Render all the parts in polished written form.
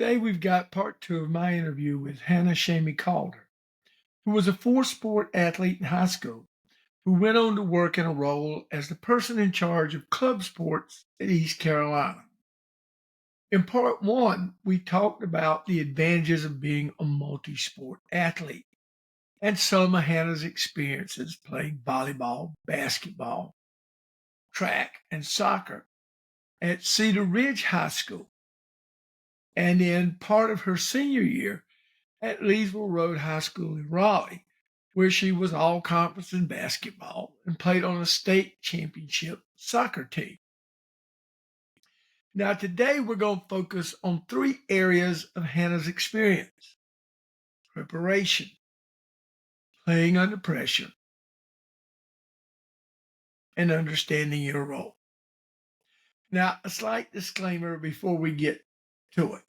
today we've got part two of my interview with Jayne Shamy Calder, who was a four-sport athlete in high school who went on to work in a role as the person in charge of club sports at East Carolina. In part one, we talked about the advantages of being a multi-sport athlete and some of Hannah's experiences playing volleyball, basketball, track, and soccer at Cedar Ridge High School, and in part of her senior year at Leesville Road High School in Raleigh, where she was all conference in basketball and played on a state championship soccer team. Now, today we're going to focus on three areas of Hannah's experience: preparation, playing under pressure, and understanding your role. Now, a slight disclaimer before we get to it.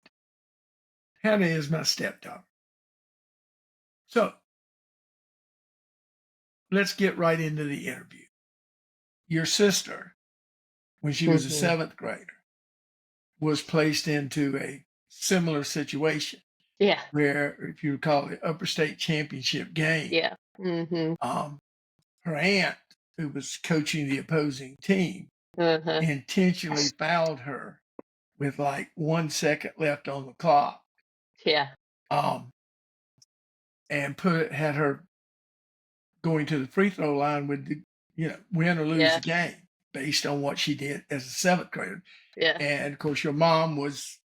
Hannah is my stepdaughter. So, let's get right into the interview. Your sister, when she was a seventh grader, was placed into a similar situation. Yeah. Where, if you recall, the upper state championship game. Yeah. Mm-hmm. Her aunt, who was coaching the opposing team, intentionally fouled her with like 1 second left on the clock. Yeah. And had her going to the free throw line with the, win or lose the game based on what she did as a seventh grader. Yeah. And of course, your mom was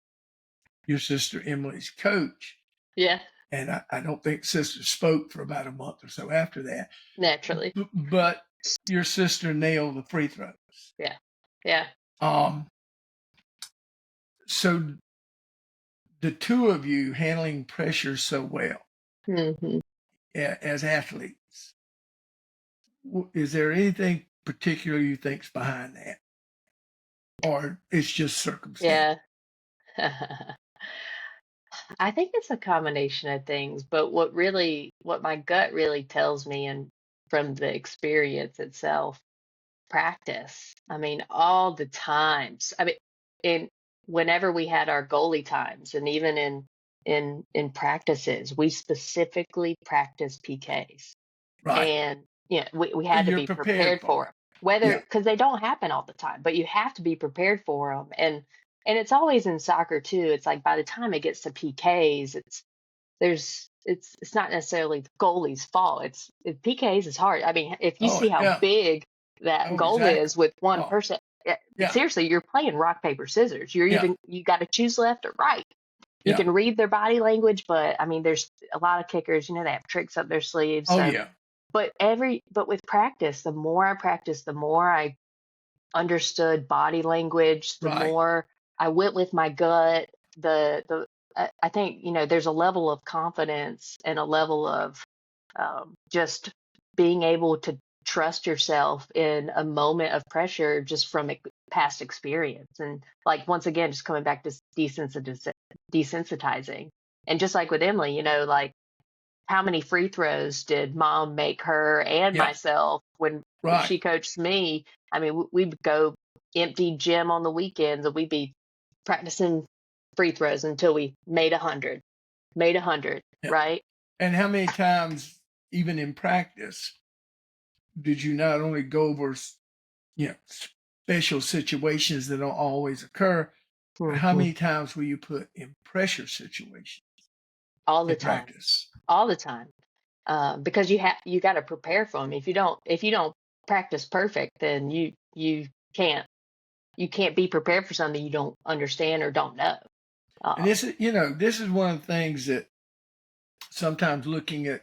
your sister Emily's coach. Yeah. And I don't think sister spoke for about a month or so after that. Naturally. But your sister nailed the free throws. Yeah. Yeah. So the two of you handling pressure so well as athletes, is there anything particular you think's behind that? Or it's just circumstance? Yeah. I think it's a combination of things, but what my gut really tells me, and from the experience itself, practice. I mean, all the times. I mean, whenever we had our goalie times, and even in practices, we specifically practice PKs. Right. And we had to be prepared for them. Whether because they don't happen all the time, but you have to be prepared for them. And it's always in soccer too. It's like by the time it gets to PKs, it's not necessarily the goalie's fault. PKs is hard. I mean, if you see how big that goal is with one person, seriously, you're playing rock, paper, scissors. You got to choose left or right. You can read their body language, but I mean, there's a lot of kickers, they have tricks up their sleeves. But with practice, the more I practiced, the more I understood body language, the more I went with my gut. I think, there's a level of confidence and a level of just being able to trust yourself in a moment of pressure just from past experience. And like, once again, just coming back to desensitizing. And just like with Emily, like, how many free throws did mom make her and myself when she coached me? I mean, we'd go empty gym on the weekends and we'd be practicing free throws until we made 100, right? And how many times, even in practice, did you not only go over, special situations that don't always occur, but how many times were you put in pressure situations? All the time. Practice. All the time. Because you got to prepare for them. If you don't practice perfect, then you can't be prepared for something you don't understand or don't know. And this is one of the things that sometimes looking at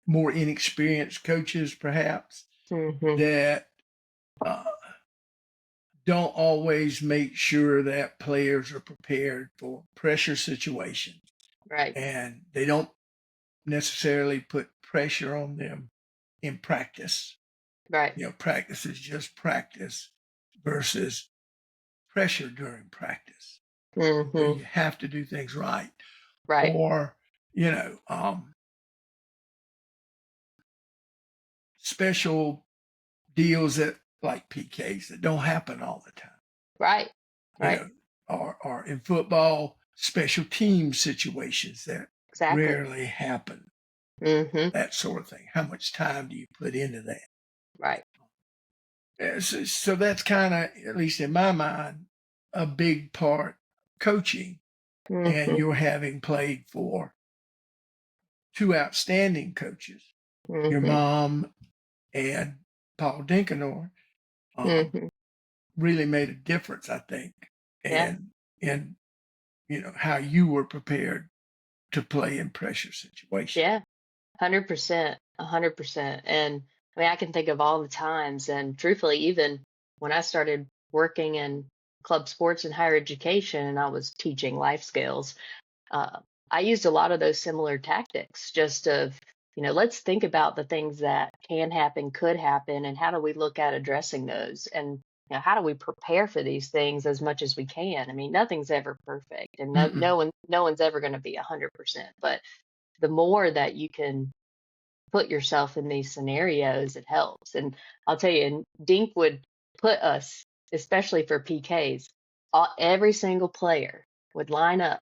more inexperienced coaches, perhaps, that don't always make sure that players are prepared for pressure situations. Right. And they don't necessarily put pressure on them in practice. Right. Practice is just practice versus pressure during practice. You have to do things right. Right. Or, special deals that like PKs that don't happen all the time. Right. Right. or in football, special team situations that Exactly. rarely happen, Mhm. that sort of thing. How much time do you put into that? Right. So that's kind of, at least in my mind, a big part coaching. And Mhm. you're having played for two outstanding coaches, your Mhm. mom and Paul Dinkenor, um, Mhm. really made a difference, I think, Yeah. and in how you were prepared to play in pressure situations. Yeah. 100%. 100%. And I mean, I can think of all the times, and truthfully, even when I started working in club sports and higher education, and I was teaching life skills, uh, I used a lot of those similar tactics, just of, let's think about the things that can happen, could happen, and how do we look at addressing those? And how do we prepare for these things as much as we can? I mean, nothing's ever perfect, and Mm-mm. no one's ever going to be 100%. But the more that you can put yourself in these scenarios, it helps. And I'll tell you, and Dink would put us, especially for PKs, every single player would line up,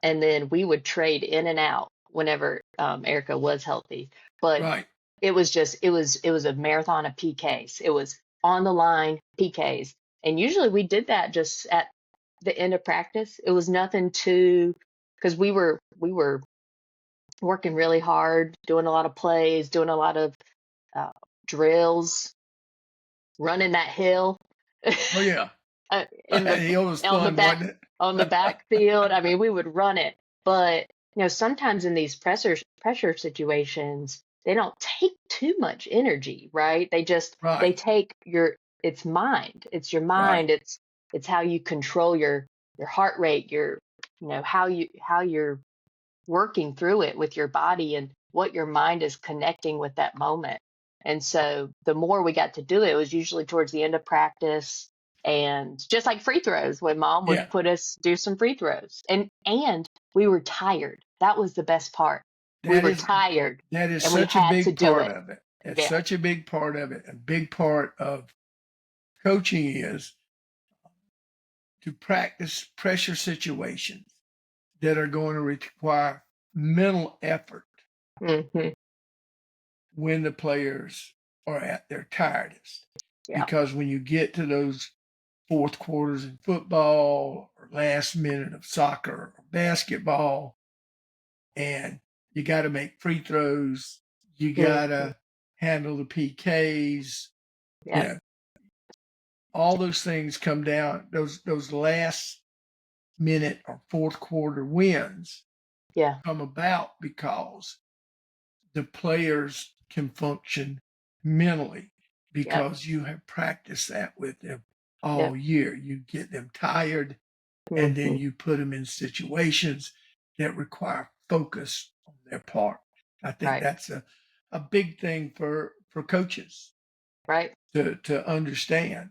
and then we would trade in and out whenever Erica was healthy. But Right. it was a marathon of PKs. It was on the line PKs, and usually we did that just at the end of practice. It was nothing too, because we were working really hard, doing a lot of plays, doing a lot of uh, drills, running that hill Oh yeah. in the It was on the fun, back wasn't on the it? backfield. I mean, we would run it, but sometimes in these pressure situations, they don't take too much energy, right? They Right. take it's mind. It's your Right. mind. It's how you control your heart rate, your how you're working through it with your body and what your mind is connecting with that moment. And so the more we got to do it, it was usually towards the end of practice, and just like free throws when mom would Yeah. put us do some free throws. And we were tired. That was the best part. We That were is tired that is and we such a had to big do part it. of it. It's Yeah. such a big part of it. A big part of coaching is to practice pressure situations that are going to require mental effort Mhm. when the players are at their tiredest. Yeah. Because when you get to those fourth quarters in football or last minute of soccer or basketball, and you got to make free throws, you got Mhm. to handle the PKs, you Yeah. know, all those things come down, those last minute or fourth quarter wins Yeah. come about because the players can function mentally Yep. because you have practiced that with them Yep. all year. You get them tired and then Mhm. you put them in situations that require focus on their part. I think Right. that's a big thing for coaches Right. to understand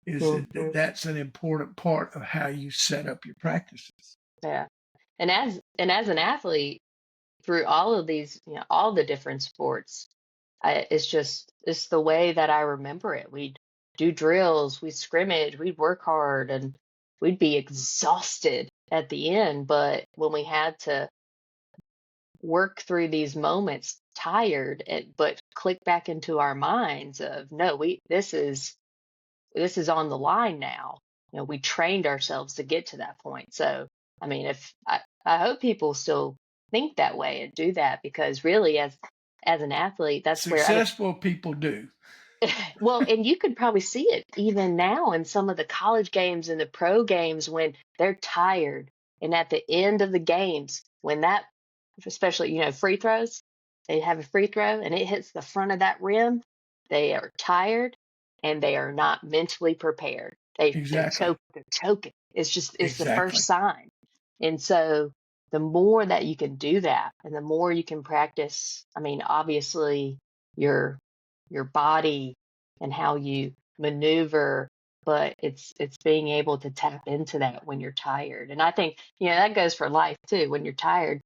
is that Mhm. that's an important part of how you set up your practices. Yeah. And as an athlete, through all of these, all the different sports, it's the way that I remember it. We'd do drills, we'd scrimmage, we'd work hard, and we'd be exhausted at the end. But when we had to work through these moments, tired, but click back into our minds of no, this is on the line now. We trained ourselves to get to that point. So, I mean, if I hope people still think that way and do that, because really, as an athlete, that's where, I mean, Successful people do. well, and you could probably see it even now in some of the college games and the pro games when they're tired. And at the end of the games, when that, especially, free throws, they have a free throw and it hits the front of that rim, they are tired and they are not mentally prepared. Exactly. They're choking. It's the first Exactly. sign. And so the more that you can do that and the more you can practice, I mean, obviously your your body and how you maneuver, but it's being able to tap into that when you're tired. And I think, that goes for life too. When you're tired,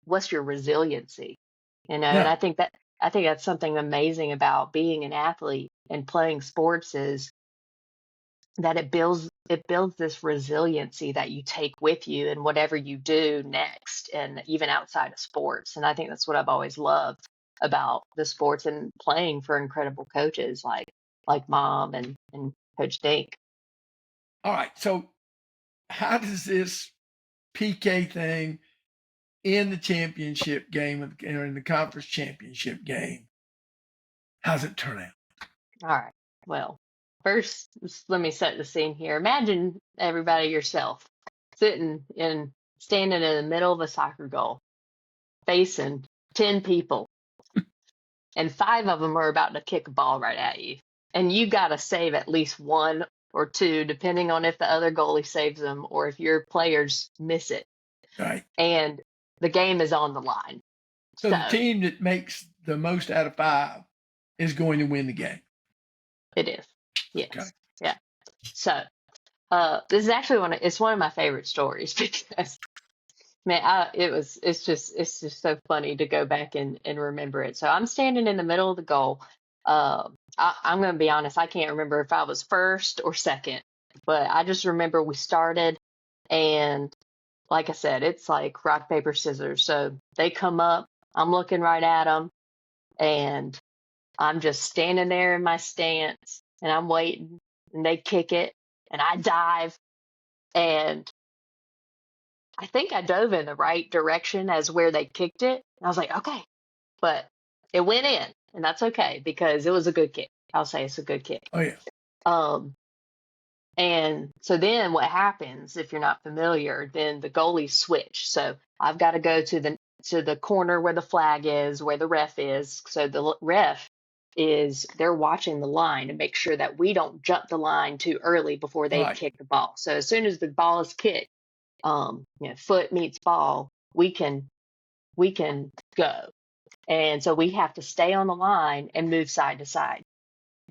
what's your resiliency? And Yeah. I think that's something amazing about being an athlete and playing sports is that it builds this resiliency that you take with you in whatever you do next, and even outside of sports. And I think that's what I've always loved about the sports and playing for incredible coaches like Mom and Coach Dink. All right. So how does this PK thing in the championship game or in the conference championship game, how's it turn out? All right. Well, first, let me set the scene here. Imagine everybody yourself standing in the middle of a soccer goal, facing 10 people, and 5 of them are about to kick a ball right at you. And you got to save at least 1 or 2, depending on if the other goalie saves them or if your players miss it. Right. And the game is on the line. So the team that makes the most out of 5 is going to win the game. It is. Yes. Okay. Yeah. So this is actually it's one of my favorite stories because man, it's just so funny to go back and remember it. So I'm standing in the middle of the goal. I'm going to be honest, I can't remember if I was first or second, but I just remember we started, and like I said, it's like rock, paper, scissors. So they come up, I'm looking right at them, and I'm just standing there in my stance, and I'm waiting, and they kick it, and I dive, and I think I dove in the right direction as where they kicked it. And I was like, okay, but it went in, and that's okay because it was a good kick. I'll say it's a good kick. Oh yeah. And so then what happens if you're not familiar? Then the goalies switch. So I've got to go to the corner where the flag is, where the ref is. So the ref they're watching the line to make sure that we don't jump the line too early before they kick the ball. So as soon as the ball is kicked, foot meets ball, we can go. And so we have to stay on the line and move side to side.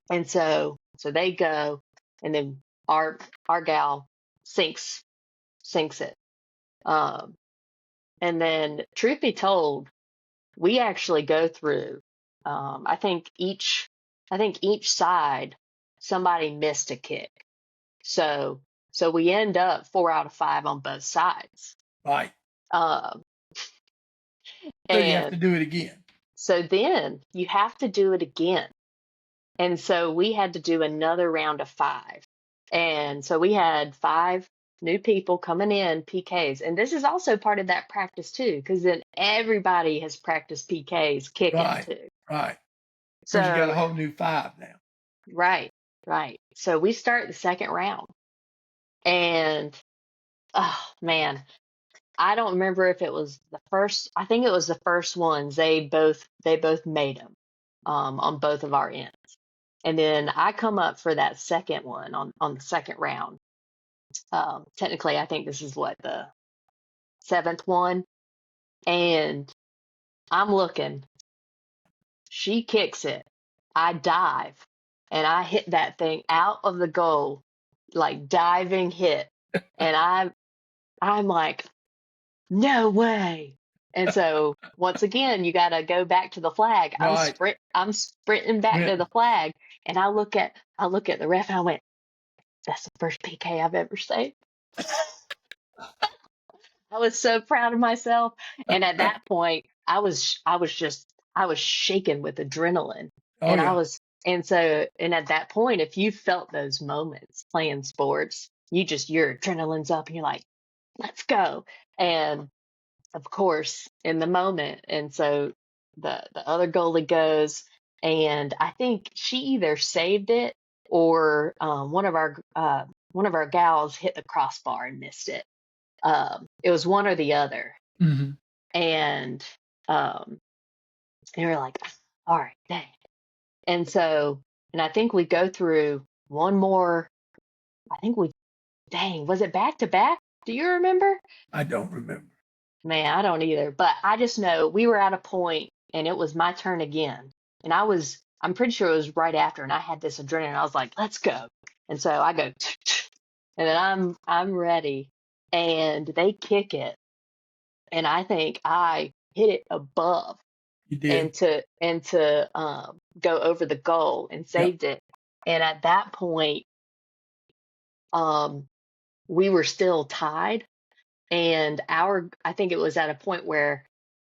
And so they go, and then our gal sinks it. And then truth be told, we actually go through, I think each side, somebody missed a kick. So we end up 4 out of 5 on both sides. Right. So you have to do it again. So then you have to do it again. And so we had to do another round of 5. And so we had 5 new people coming in, PKs. And this is also part of that practice too, because then everybody has practiced PKs kicking too. Right. So you got a whole new 5 now. Right. So we start the second round. And oh man, I don't remember if it was the first. I think it was the first ones. They both made them on both of our ends. And then I come up for that second one on the second round. Technically, I think this is the 7th one. And I'm looking. She kicks it. I dive. And I hit that thing out of the goal, like diving hit. And I'm like, no way. And so once again, you got to go back to the flag. Right. I'm sprinting back to the flag, and I look at the ref, and I went, "That's the first PK I've ever saved." I was so proud of myself, and at that point, I was shaking with adrenaline, Oh, yeah. And at that point, if you felt those moments playing sports, your adrenaline's up, and you're like, "Let's go!" And of course, in the moment. And so the other goalie goes, and I think she either saved it or one of our gals hit the crossbar and missed it. It was one or the other. Mm-hmm. And they were like, all right, dang. And I think we go through one more. Was it back to back? Do you remember? I don't remember. Man, I don't either. But I just know we were at a point, and it was my turn again. And I'm pretty sure it was right after, and I had this adrenaline. I was like, let's go. And so I go, and then I'm ready. And they kick it. And I think I hit it above. You did. And to go over the goal and saved it. And at that point, um, we were still tied, and I think it was at a point where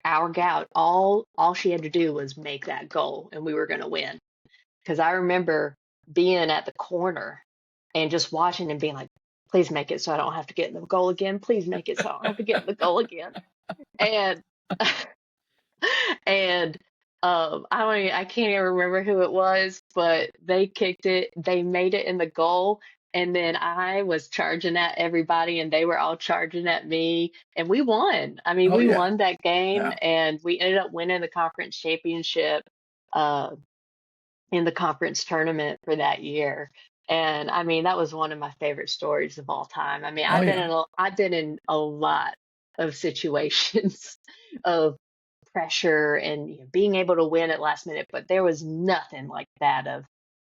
our gal, all she had to do was make that goal, and we were going to win. Because I remember being at the corner and just watching and being like, please make it so I don't have to get in the goal again. Please make it so I don't have to get in the goal again. And and I can't even remember who it was, but they kicked it, they made it in the goal, and then I was charging at everybody and they were all charging at me, and we won. I mean, Oh we yeah, won that game, yeah, and we ended up winning the conference championship uh in the conference tournament for that year. And I mean, that was one of my favorite stories of all time. I mean, oh yeah, I've been in a lot of situations of pressure and being able to win at last minute, but there was nothing like that of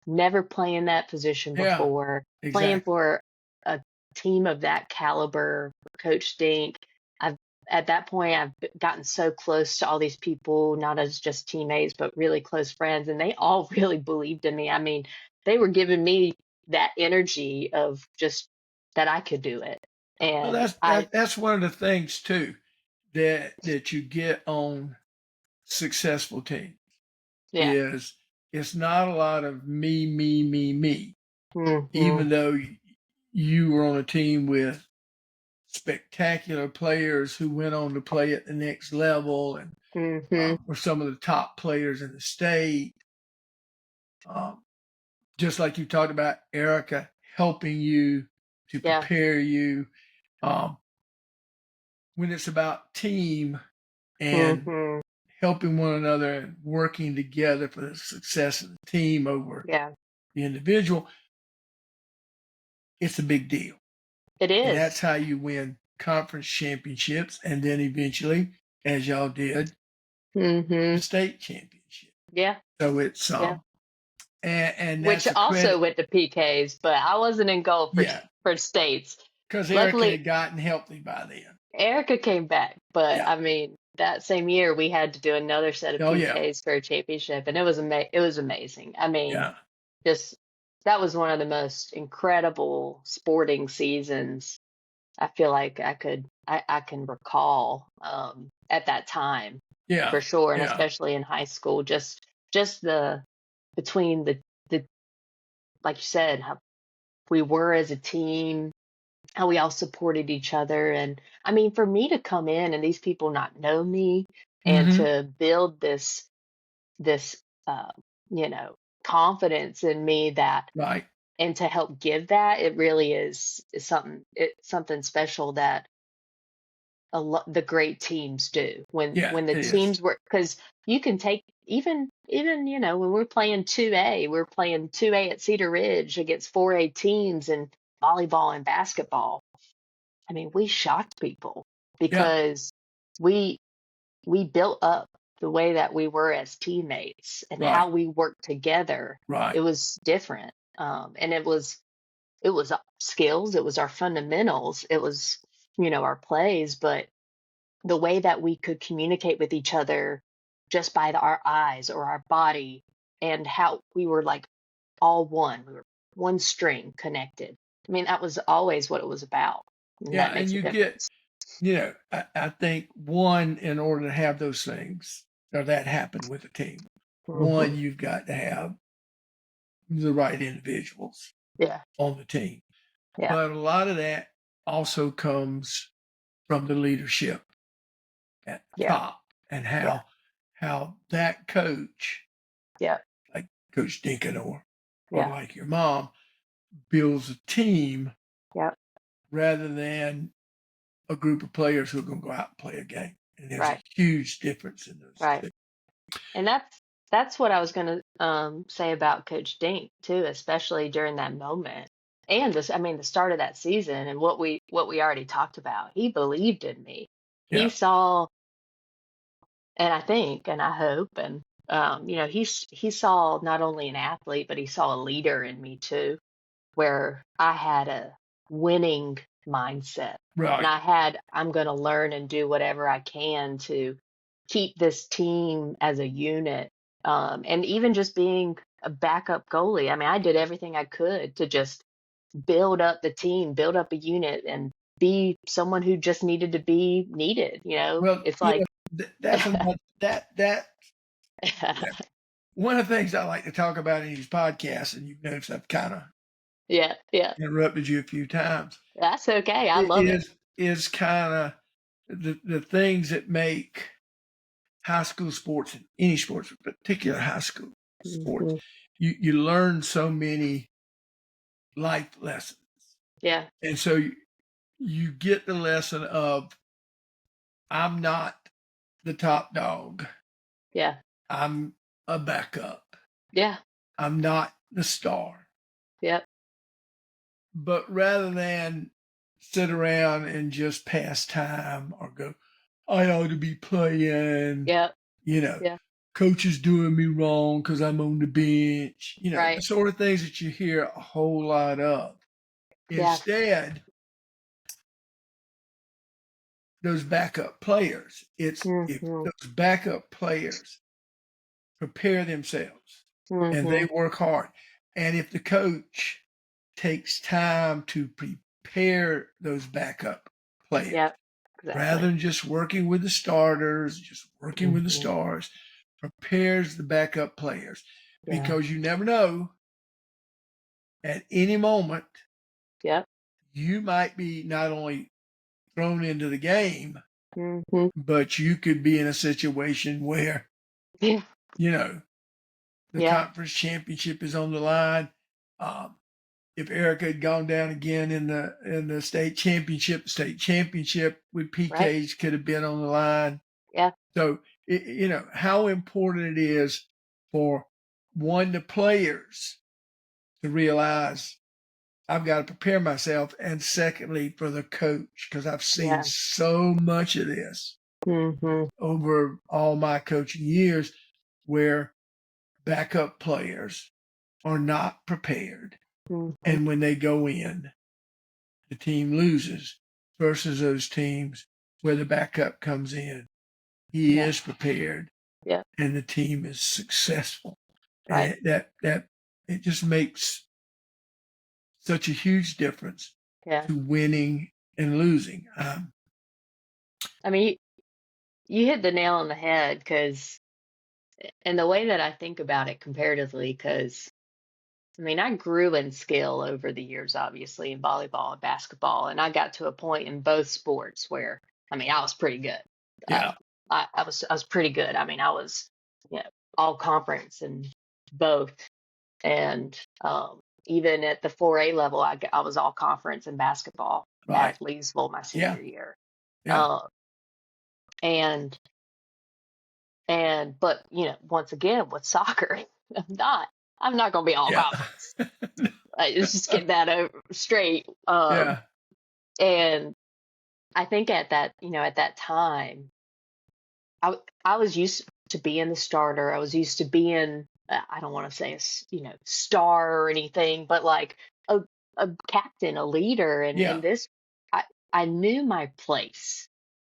never playing that position yeah, before, playing exactly. for a team of that caliber, Coach Dink. I've At that point, I've gotten so close to all these people, not as just teammates, but really close friends, and they all really believed in me. I mean, they were giving me that energy of just that I could do it. Well, And that's one of the things too that you get on successful teams yeah. is it's not a lot of me, me, me, me. Hmm. Even though you were on a team with spectacular players who went on to play at the next level and Hmm. were some of the top players in the state. Um, just like you talked about Erica helping you to Yeah. prepare you. Um, when it's about team and Hmm. helping one another and working together for the success of the team over Yeah. the individual, it's a big deal. It And is. that's how you win conference championships and then eventually, as y'all did, the Hmm. state championship. Yeah. So it's Yeah. and Which that's a also credit. went to PKs, but I wasn't in goal for Yeah, for states. because Erica Luckily, had gotten healthy by then. Erica came back, but Yeah. I mean, that same year we had to do another set of Oh yeah. PKs for a championship, and it was amazing. I mean, Yeah. just that was one of the most incredible sporting seasons I feel like I can recall at that time Yeah. for sure, and Yeah. especially in high school, just the between the like you said, how we were as a team, how we all supported each other. And I mean, for me to come in and these people not know me and Mm-hmm. to build this uh, you know, confidence in me that Right. and to help give that, it really is something special that the great teams do Yeah, when the it is. teams work, because you can take even when we're playing 2A, we're playing 2A at Cedar Ridge against 4A teams in volleyball and basketball. I mean, we shocked people Yeah. because we we built up the way that we were as teammates and Right. how we worked together. Right. It was different, and it was skills, it was our fundamentals, it was our plays, but the way that we could communicate with each other just by our eyes or our body, and how we were like all one. We were one string connected. I mean, that was always what it was about. And Yeah, that and makes a you get, difference. I think one, in order to have those things or that happen with a team, Hmm. one, you've got to have the right individuals Yeah. on the team. Yeah. But a lot of that also comes from the leadership at the Yeah. top and Yeah. how that coach, Yeah. like Coach Dinkin or Yeah. like your mom, builds a team Yeah. rather than a group of players who are going to go out and play a game. And there's a Right. huge difference in those Right. two. And that's what I was going to say about Coach Dink too, especially during that moment. And this, I mean, the start of that season and what we already talked about. He believed in me. He Yeah. saw, and I think, and I hope, and he saw not only an athlete, but he saw a leader in me too, where I had a winning mindset. And Right. I'm going to learn and do whatever I can to keep this team as a unit. And even just being a backup goalie, I mean, I did everything I could to just build up the team, build up a unit, and be someone who just needed to be needed. Well, It's like, that's another, that one of the things I like to talk about in these podcasts, and you've noticed I've kind of yeah, yeah. interrupted you a few times, That's okay. I it love it. is kind of the things that make high school sports and any sports, particular high school sports, Hmm. you learn so many life lessons, Yeah, and so you get the lesson of I'm not the top dog. yeah, I'm a backup. yeah, I'm not the star. yep, But rather than sit around and just pass time or go, I ought to be playing, yep, you know, yeah, coach is doing me wrong because I'm on the bench, the right, sort of things that you hear a whole lot of. yeah, Instead, those backup players, it's if hmm, those backup players prepare themselves and they hmm, work hard, and if the coach takes time to prepare those backup players yep, rather exactly. than just working with the starters, just working with the Hmm. stars, prepares the backup players Yeah, because you never know at any moment yep, you might be not only thrown into the game, hmm, but you could be in a situation where, yeah, you know, the yeah, conference championship is on the line. Um, if Erica had gone down again in the state championship with right, PKs could have been on the line. yeah, So how important it is for one the players to realize I've got to prepare myself, and secondly for the coach because I've seen yeah, so much of this hmm, over all my coaching years where backup players are not prepared, hmm, and when they go in, the team loses versus those teams where the backup comes in. He yeah, is prepared yeah, and the team is successful. And right, it just makes such a huge difference yeah. to winning and losing. I mean, you hit the nail on the head because, and the way that I think about it comparatively, because I mean, I grew in skill over the years, obviously, in volleyball and basketball, and I got to a point in both sports where, I mean, I was pretty good. Uh, Yeah, I was pretty good. I mean, I was, all conference in both, and even at the 4A level, I was all conference in basketball right. at Leesville my Yeah, senior year. yeah, Uh, and but once again with soccer, I'm not. I'm not going to be all yeah, conference. Let's just get that over straight. yeah, And I think at that time, I was used to being the starter. I was used to being, I don't want to say star or anything, but like a, a captain, a leader. And yeah, in this, I knew my place,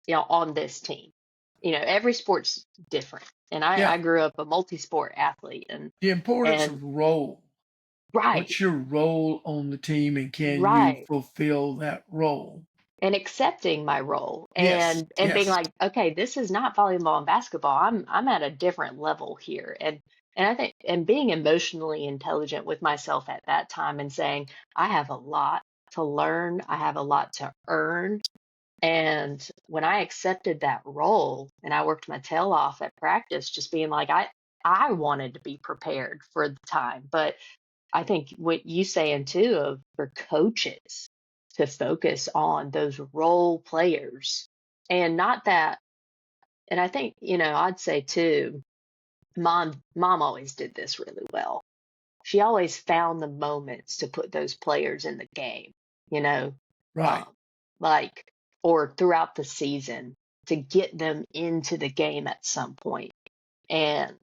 on this team. Every sport's different. And I yeah. grew up a multi-sport athlete The importance and of role. right, What's your role on the team, and can you right. fulfill that role? And accepting my role Yes, and being yes, like, okay, this is not volleyball and basketball. I'm at a different level here. And I think and being emotionally intelligent with myself at that time and saying, I have a lot to learn, I have a lot to earn. And when I accepted that role and I worked my tail off at practice, just being like, I wanted to be prepared for the time. But I think what you saying too of for coaches to focus on those role players and not that. And I think, I'd say too, mom always did this really well. She always found the moments to put those players in the game, you know, right. um, like, or throughout the season to get them into the game at some point and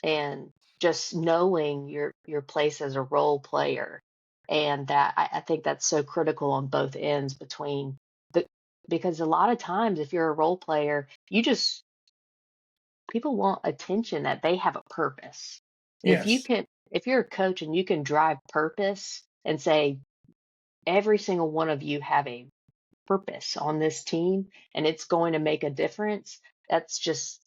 and just knowing your place as a role player and that I think that's so critical on both ends between the because a lot of times if you're a role player you just people want attention that they have a purpose and Yes, if you're a coach and you can drive purpose and say every single one of you have a purpose on this team, and it's going to make a difference. That's just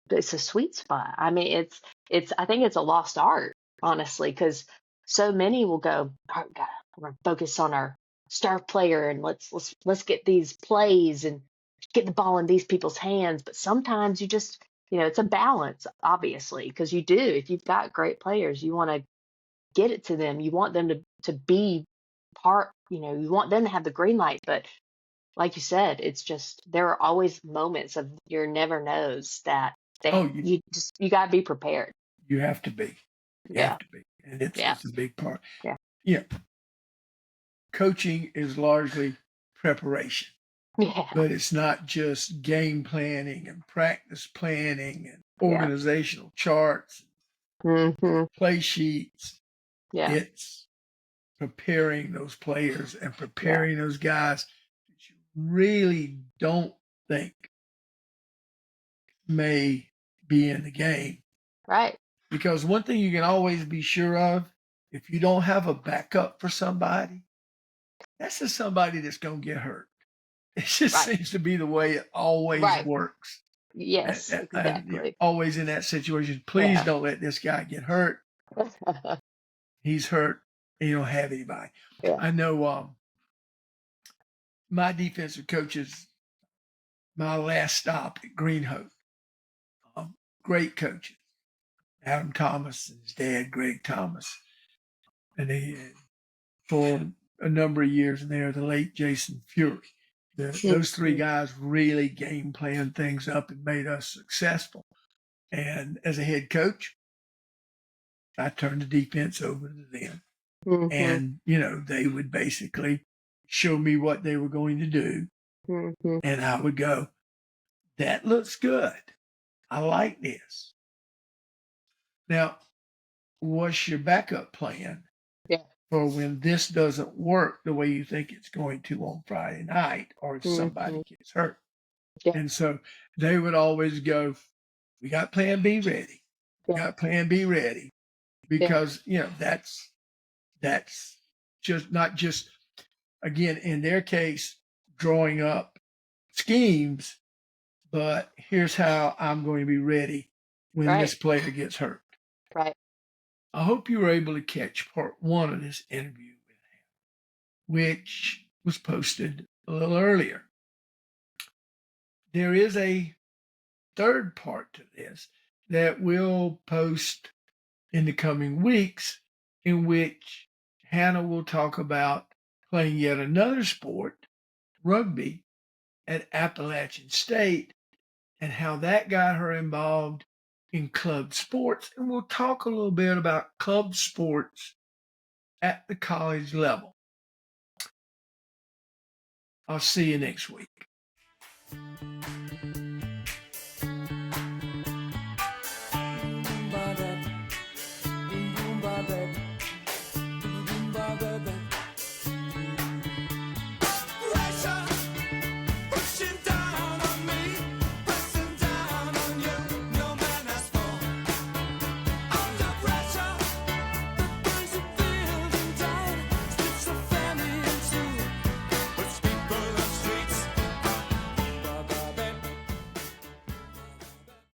it's a sweet spot. I mean, it's I think it's a lost art, honestly, because so many will go, "All right, we're gonna focus on our star player and let's get these plays and get the ball in these people's hands." But sometimes you just, it's a balance, obviously, because you do. If you've got great players, you want to get it to them. You want them to be part, you want them to have the green light. But like you said, it's just there are always moments of your never knows that Oh, you got to be prepared. you have to be. You Yeah. have to be. And it's Yeah. a big part. Yeah. Yeah. Coaching is largely preparation. Yeah. But it's not just game planning and practice planning and organizational charts, play sheets. Yeah. It's preparing those players and preparing those guys that you really don't think may be in the game. Right. Because one thing you can always be sure of, if you don't have a backup for somebody, that's just somebody that's going to get hurt. It just seems to be the way it always works. Yes, exactly. Always in that situation. Please don't let this guy get hurt. He's hurt and you don't have anybody. I know my defensive coaches, my last stop at Green Hope, great coaches. Adam Thomas and his dad, Greg Thomas. And they, for a number of years, and they are the late Jason Fury. Those three guys really game planned things up and made us successful. And as a head coach, I turned the defense over to them. And, they would basically show me what they were going to do. And I would go, that looks good. I like this. Now, what's your backup plan for when this doesn't work the way you think it's going to on Friday night, or if somebody gets hurt? And so they would always go, we got plan B ready. We got plan B ready. Because, that's just not just, again, in their case, drawing up schemes, but here's how I'm going to be ready when this player gets hurt. Right. I hope you were able to catch part one of this interview with him, which was posted a little earlier. There is a third part to this that we'll post in the coming weeks, in which Hannah will talk about playing yet another sport, rugby, at Appalachian State, and how that got her involved in club sports. And we'll talk a little bit about club sports at the college level. I'll see you next week.